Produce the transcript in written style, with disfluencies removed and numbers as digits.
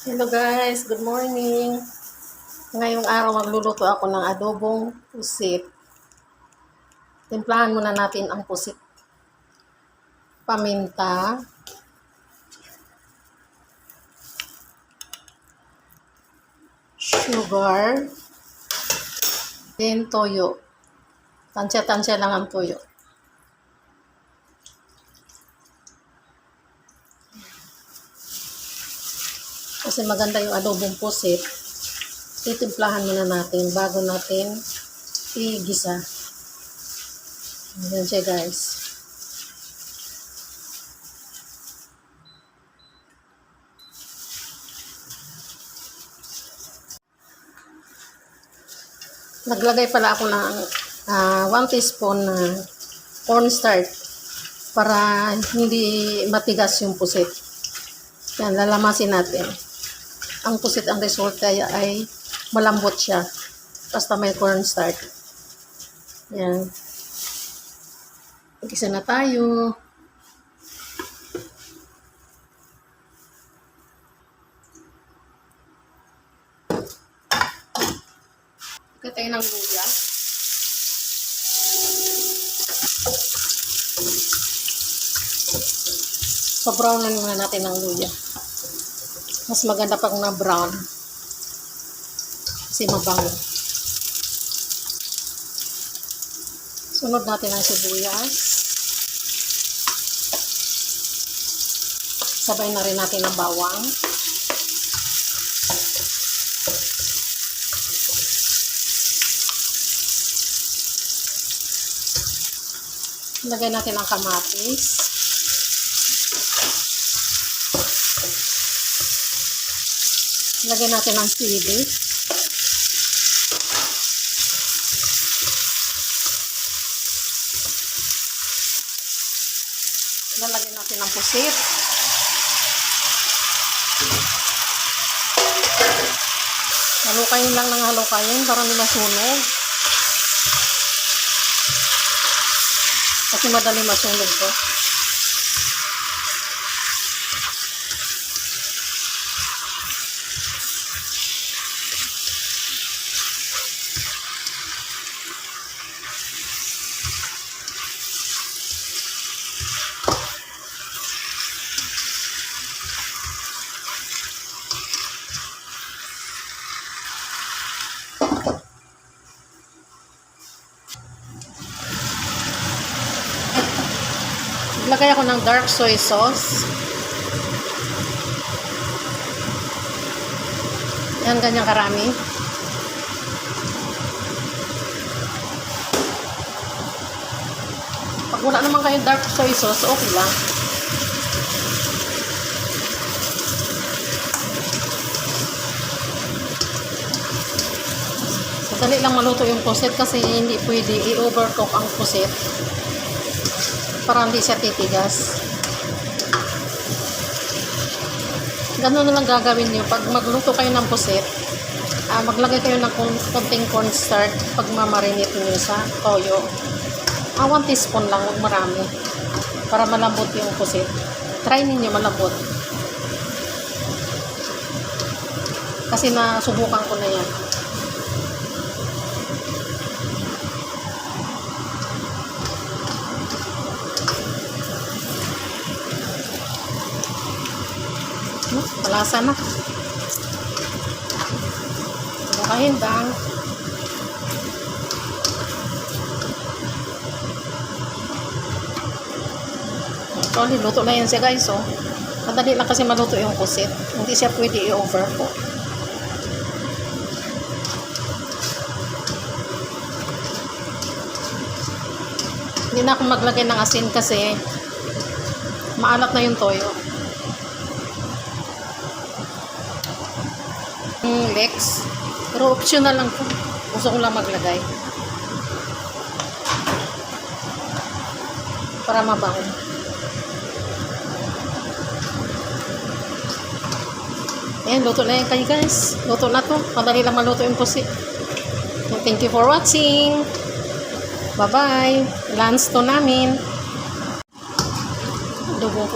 Hello guys, good morning. Ngayong araw magluluto ako ng adobong pusit. Timplahan muna natin ang pusit. Paminta, sugar, then toyo. Tansya-tansya lang ang toyo. Kasi maganda yung adobong pusit. Titimplahan muna natin bago natin igisa. Ayan siya guys. Naglagay pala ako ng 1 teaspoon na cornstarch para hindi matigas yung pusit. Yan, lalamasin natin. Ang pusit, ang resulta ay malambot siya. Basta may cornstarch. Yan. Mag-isa na tayo. Katay ng luya. So, brownan muna natin ng luya. Mas maganda pag na-brown. Kasi mabango. Sunod natin ang sibuyas. Sabay na rin natin ang bawang. Lagay natin ang kamatis. Lagay natin ang sili. Lalagyan natin ang pusit. Halukayin lang ng halukayin para hindi masunog. Kasi madali masunog to. Lagay ako ng dark soy sauce. Yan, ganyan karami. Pag wala naman kayong dark soy sauce, okay lang. Madali lang maluto yung pusit kasi hindi pwede i-overcook ang pusit para hindi siya titigas. Ganun na lang gagawin nyo. Pag magluto kayo ng pusit, maglagay kayo ng konting cornstarch pag mamarinate nyo sa toyo. 1 teaspoon lang, huwag marami. Para malambot yung pusit. Try ninyo malambot. Kasi nasubukan ko na yan. Malasa na. Lukahin bang. Actually, luto na yan siya guys. So, madali lang kasi maluto yung pusit. Hindi siya pwede i-overcook. Hindi na ako maglagay ng asin kasi maalat na yung toyo. Leeks. Pero optional lang po. Gusto ko lang maglagay. Para mabango. Ayan, luto na yan kayo guys. Luto na to. Madali lang maluto yung pusit. Thank you for watching. Bye-bye. Lunch to namin. Adobo.